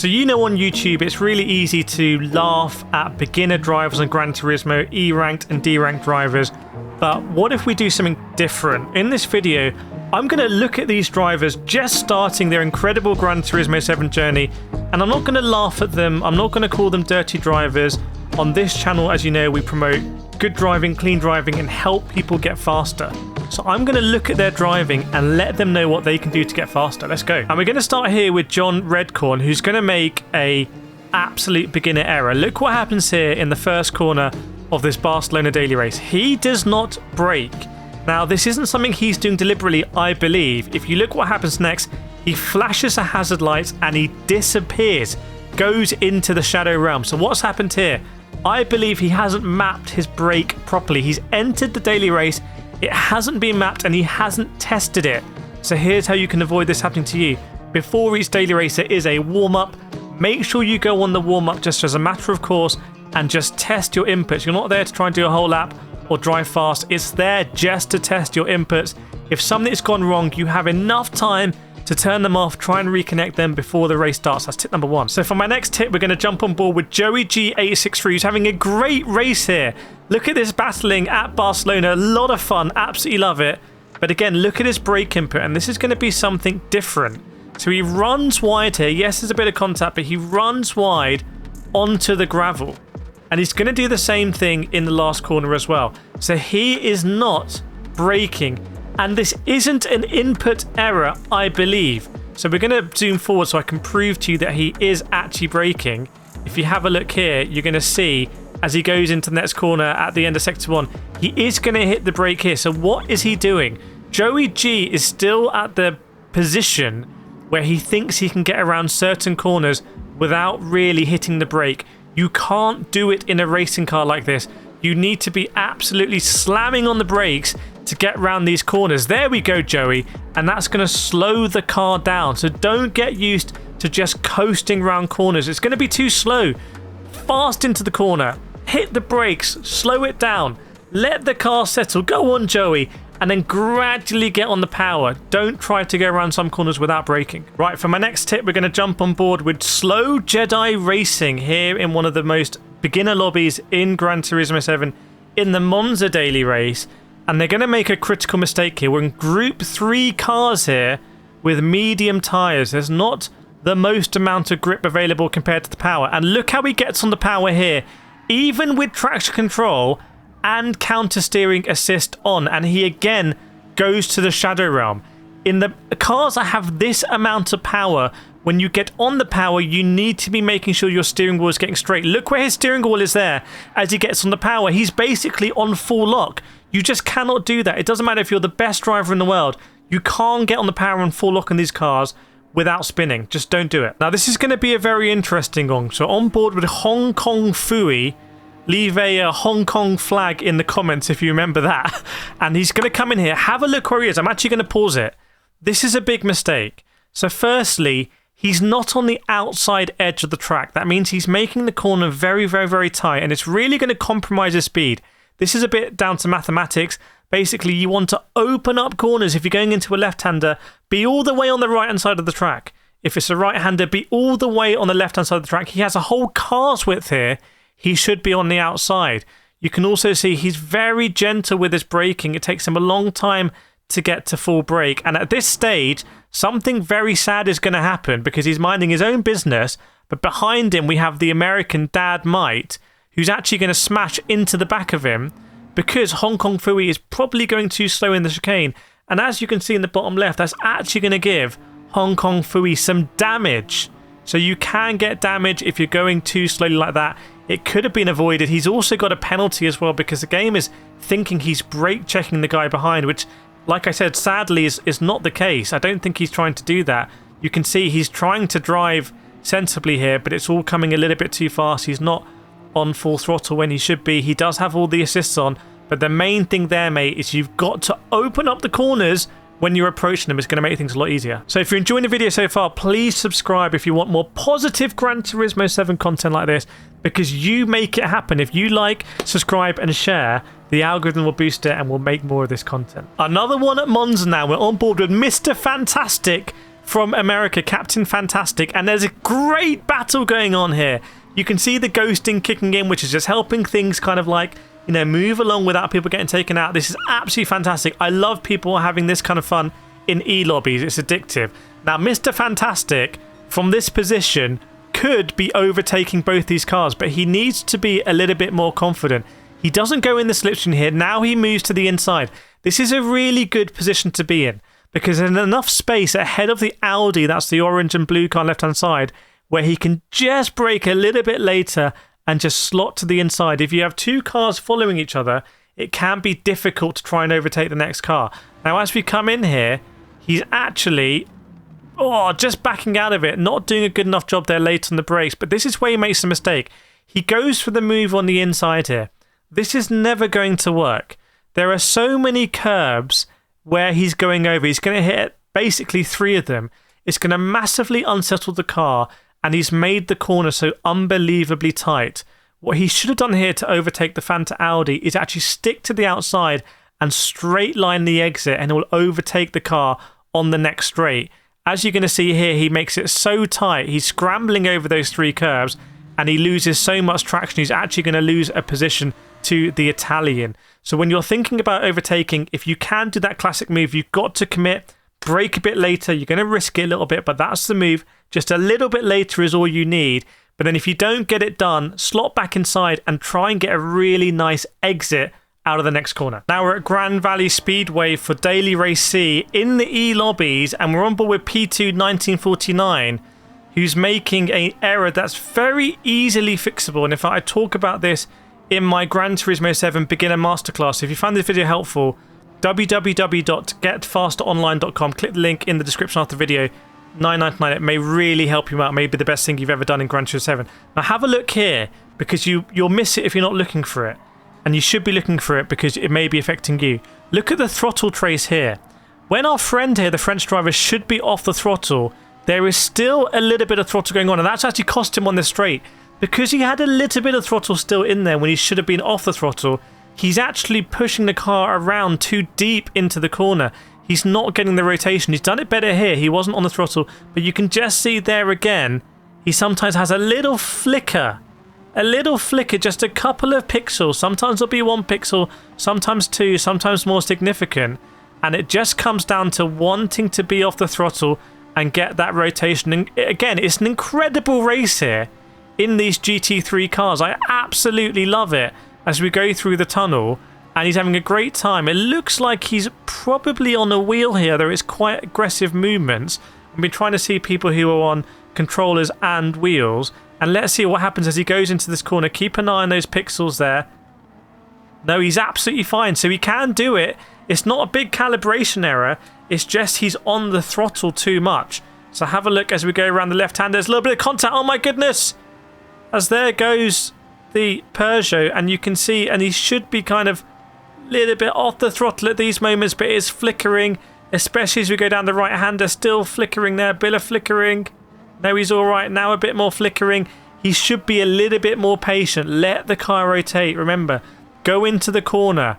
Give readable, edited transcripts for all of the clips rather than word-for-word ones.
So you know on YouTube it's really easy to laugh at beginner drivers on Gran Turismo, E-ranked and D-ranked drivers, but what if we do something different? In this video, I'm going to look at these drivers just starting their incredible Gran Turismo 7 journey, and I'm not going to laugh at them, I'm not going to call them dirty drivers. On this channel, as you know, we promote good driving, clean driving, and help people get faster. So I'm going to look at their driving and let them know what they can do to get faster. Let's go. And we're going to start here with John Redcorn, who's going to make a absolute beginner error. Look what happens here in the first corner of this Barcelona daily race. He does not brake. Now, this isn't something he's doing deliberately, I believe. If you look what happens next, he flashes a hazard light and he disappears, goes into the shadow realm. So what's happened here? I believe he hasn't mapped his brake properly. He's entered the daily race, it hasn't been mapped, and he hasn't tested it. So here's how you can avoid this happening to you. Before each daily race, there is a warm-up. Make sure you go on the warm-up just as a matter of course and just test your inputs. You're not there to try and do a whole lap or drive fast. It's there just to test your inputs. If something's gone wrong, you have enough time to turn them off, try and reconnect them before the race starts. That's tip number one. So for my next tip, we're going to jump on board with Joey G863, who's having a great race here. Look at this battling at Barcelona. A lot of fun. Absolutely love it. But again, look at his brake input, and this is going to be something different. So he runs wide here. Yes, there's a bit of contact, but he runs wide onto the gravel. And he's going to do the same thing in the last corner as well. So he is not braking. And this isn't an input error, I believe. So we're going to zoom forward so I can prove to you that he is actually braking. If you have a look here, you're going to see as he goes into the next corner at the end of sector 1, he is going to hit the brake here. So what is he doing? Joey G is still at the position where he thinks he can get around certain corners without really hitting the brake. You can't do it in a racing car like this. You need to be absolutely slamming on the brakes to get around these corners. There we go, Joey. And that's going to slow the car down. So don't get used to just coasting around corners. It's going to be too slow. Fast into the corner. Hit the brakes. Slow it down. Let the car settle. Go on, Joey. And then gradually get on the power. Don't try to go around some corners without braking. Right, for my next tip, we're going to jump on board with Slow Jedi Racing here in one of the most beginner lobbies in Gran Turismo 7 in the Monza daily race. And they're going to make a critical mistake here. We're in Group 3 cars here with medium tyres. There's not the most amount of grip available compared to the power. And look how he gets on the power here, even with traction control and counter steering assist on. And he again goes to the shadow realm. In the cars that have this amount of power, when you get on the power, you need to be making sure your steering wheel is getting straight. Look where his steering wheel is there as he gets on the power. He's basically on full lock. You just cannot do that. It doesn't matter if you're the best driver in the world. You can't get on the power and full lock in these cars without spinning. Just don't do it. Now, this is going to be a very interesting one. So on board with Hong Kong Fooey. Leave a Hong Kong flag in the comments if you remember that. And he's going to come in here. Have a look where he is. I'm actually going to pause it. This is a big mistake. So firstly, he's not on the outside edge of the track. That means he's making the corner very, very, very tight. And it's really going to compromise his speed. This is a bit down to mathematics. Basically, you want to open up corners. If you're going into a left-hander, be all the way on the right-hand side of the track. If it's a right-hander, be all the way on the left-hand side of the track. He has a whole car's width here. He should be on the outside. You can also see he's very gentle with his braking. It takes him a long time to get to full brake. And at this stage, something very sad is going to happen because he's minding his own business. But behind him, we have the American Dad Might, who's actually going to smash into the back of him because Hong Kong Fooey is probably going too slow in the chicane. And as you can see in the bottom left, that's actually going to give Hong Kong Fooey some damage. So you can get damage if you're going too slowly like that. It could have been avoided. He's also got a penalty as well because the game is thinking he's brake checking the guy behind, which, like I said, sadly is not the case. I don't think he's trying to do that. You can see he's trying to drive sensibly here, but it's all coming a little bit too fast. He's not on full throttle when he should be. He does have all the assists on, but the main thing there, mate, is you've got to open up the corners when you're approaching them. Is going to make things a lot easier. So if you're enjoying the video so far, please subscribe if you want more positive Gran Turismo 7 content like this, because you make it happen. If you like, subscribe and share, the algorithm will boost it and we'll make more of this content. Another one at Monza now. We're on board with Mr. Fantastic from America, Captain Fantastic, and there's a great battle going on here. You can see the ghosting kicking in, which is just helping things kind of like, you know, move along without people getting taken out. This is absolutely fantastic. I love people having this kind of fun in e-lobbies. It's addictive. Now, Mr. Fantastic, from this position, could be overtaking both these cars, but he needs to be a little bit more confident. He doesn't go in the slipstream here. Now he moves to the inside. This is a really good position to be in because there's enough space ahead of the Audi, that's the orange and blue car left-hand side, where he can just brake a little bit later and just slot to the inside. If you have two cars following each other, it can be difficult to try and overtake the next car. Now, as we come in here, he's actually just backing out of it, not doing a good enough job there late on the brakes. But this is where he makes a mistake. He goes for the move on the inside here. This is never going to work. There are so many curbs where he's going over. He's going to hit basically 3 of them. It's going to massively unsettle the car, and he's made the corner so unbelievably tight. What he should have done here to overtake the Fanta Audi is actually stick to the outside and straight line the exit, and it will overtake the car on the next straight. As you're going to see here, he makes it so tight. He's scrambling over those 3 curves, and he loses so much traction. He's actually going to lose a position to the Italian. So when you're thinking about overtaking, if you can do that classic move, you've got to commit, brake a bit later. You're going to risk it a little bit, but that's the move. Just a little bit later is all you need. But then if you don't get it done, slot back inside and try and get a really nice exit out of the next corner. Now we're at Grand Valley Speedway for Daily Race C in the E-lobbies, and we're on board with P2 1949, who's making an error that's very easily fixable. And in fact, I talk about this in my Gran Turismo 7 beginner masterclass. If you found this video helpful, www.getfasteronline.com. Click the link in the description after the video. $9.99. It may really help you out. Maybe the best thing you've ever done in Gran Turismo 7. Now have a look here, because you'll miss it if you're not looking for it. And you should be looking for it because it may be affecting you. Look at the throttle trace here. When our friend here, the French driver, should be off the throttle, there is still a little bit of throttle going on, and that's actually cost him on this straight. Because he had a little bit of throttle still in there when he should have been off the throttle, he's actually pushing the car around too deep into the corner. He's not getting the rotation. He's done it better here. He wasn't on the throttle, but you can just see there again, he sometimes has a little flicker. A little flicker, just a couple of pixels. Sometimes it'll be 1 pixel, sometimes 2, sometimes more significant. And it just comes down to wanting to be off the throttle and get that rotation. And again, it's an incredible race here in these GT3 cars. I absolutely love it as we go through the tunnel, and he's having a great time. It looks like he's probably on a wheel here. There is quite aggressive movements. I've been trying to see people who are on controllers and wheels, and let's see what happens as he goes into this corner. Keep an eye on those pixels there. No, he's absolutely fine, so he can do it. It's not a big calibration error, it's just he's on the throttle too much. So have a look as we go around the left hand. There's a little bit of contact. Oh my goodness! As there goes the Peugeot, and you can see, and he should be kind of a little bit off the throttle at these moments, but it is flickering, especially as we go down the right hander. Still flickering there, bit of flickering. No, he's all right now, a bit more flickering. He should be a little bit more patient. Let the car rotate. Remember, go into the corner,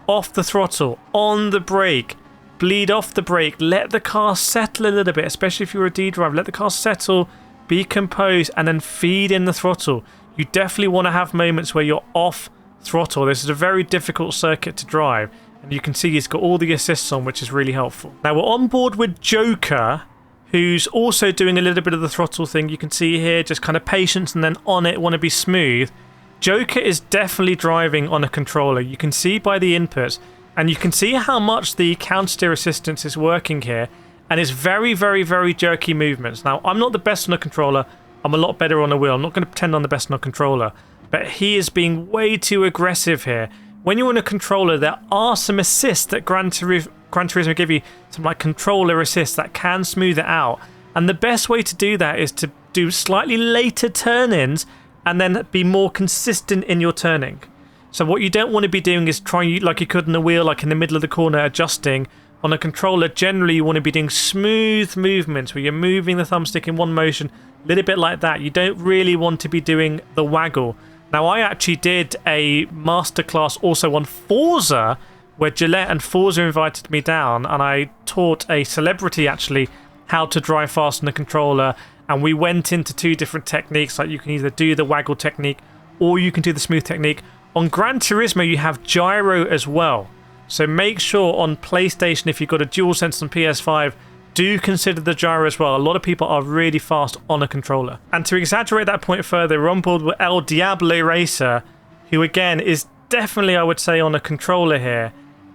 off the throttle, on the brake, bleed off the brake. Let the car settle a little bit, especially if you're a D driver. Let the car settle, be composed, and then feed in the throttle. You definitely want to have moments where you're off throttle. This is a very difficult circuit to drive, and you can see he's got all the assists on, which is really helpful. Now we're on board with Joker, who's also doing a little bit of the throttle thing. You can see here, just kind of patience and then on it, want to be smooth. Joker is definitely driving on a controller. You can see by the inputs, and you can see how much the counter steer assistance is working here, and it's very, very, very jerky movements. Now, I'm not the best on a controller. I'm a lot better on a wheel. I'm not going to pretend I'm the best on a controller, but he is being way too aggressive here. When you're on a controller, there are some assists that Gran Turismo give you, some like controller assists that can smooth it out. And the best way to do that is to do slightly later turn-ins and then be more consistent in your turning. So what you don't want to be doing is trying like you could in the wheel, like in the middle of the corner, adjusting. On a controller, generally you want to be doing smooth movements where you're moving the thumbstick in one motion, a little bit like that. You don't really want to be doing the waggle. Now, I actually did a masterclass also on Forza, where Gillette and Forza invited me down, and I taught a celebrity actually how to drive fast on the controller, and we went into 2 different techniques. Like, you can either do the waggle technique or you can do the smooth technique. On Gran Turismo you have gyro as well, so make sure on PlayStation, if you've got a DualSense on PS5, do consider the gyro as well. A lot of people are really fast on a controller. And to exaggerate that point further, we're on board with El Diablo Racer, who again is definitely, I would say, on a controller here.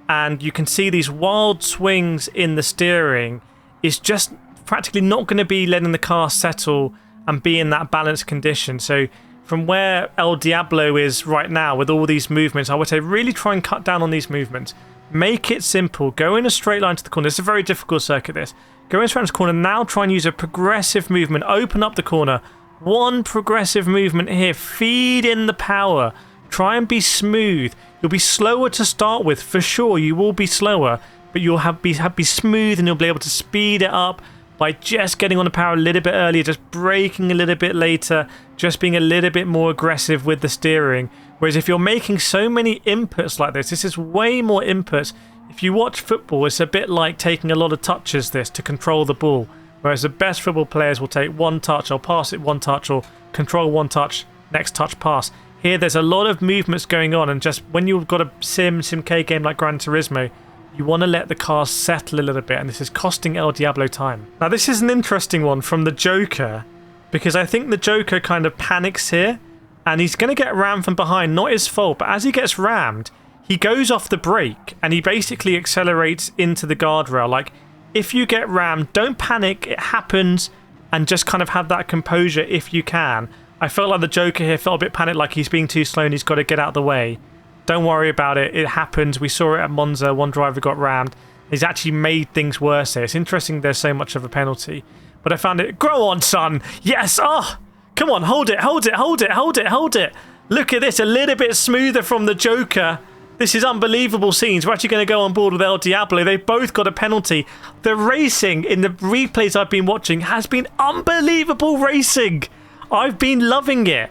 And you can see these wild swings in the steering. It's just practically not going to be letting the car settle and be in that balanced condition. So from where El Diablo is right now with all these movements, I would say really try and cut down on these movements. Make it simple. Go in a straight line to the corner. It's a very difficult circuit, this. Go in straight line to the corner. Now try and use a progressive movement. Open up the corner. One progressive movement here. Feed in the power. Try and be smooth. You'll be slower to start with, for sure. You will be slower, but you'll be smooth, and you'll be able to speed it up by just getting on the power a little bit earlier, just braking a little bit later, just being a little bit more aggressive with the steering. Whereas if you're making so many inputs like this is way more inputs. If you watch football, it's a bit like taking a lot of touches this to control the ball. Whereas the best football players will take 1 touch, or pass it 1 touch, or control 1 touch, next touch, pass. Here there's a lot of movements going on, and just when you've got a sim-k game like Gran Turismo, you want to let the car settle a little bit, and this is costing El Diablo time. Now this is an interesting one from the Joker, because I think the Joker kind of panics here, and he's going to get rammed from behind, not his fault, but as he gets rammed, he goes off the brake, and he basically accelerates into the guardrail. Like, if you get rammed, don't panic, it happens, and just kind of have that composure if you can. I felt like the Joker here felt a bit panicked, like he's being too slow and he's got to get out of the way. Don't worry about it. It happens. We saw it at Monza. One driver got rammed. He's actually made things worse here. It's interesting there's so much of a penalty. But I found it. Grow on, son. Yes. Oh, come on. Hold it. Hold it. Hold it. Hold it. Hold it. Look at this. A little bit smoother from the Joker. This is unbelievable scenes. We're actually going to go on board with El Diablo. They've both got a penalty. The racing in the replays I've been watching has been unbelievable racing. I've been loving it.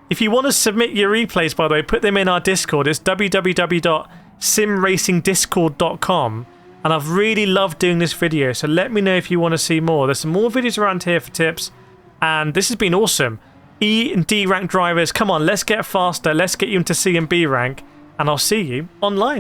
If you want to submit your replays, by the way, put them in our Discord. It's www.simracingdiscord.com. And I've really loved doing this video, so let me know if you want to see more. There's some more videos around here for tips, and this has been awesome. E and D rank drivers, come on, let's get faster. Let's get you into C and B rank, and I'll see you online.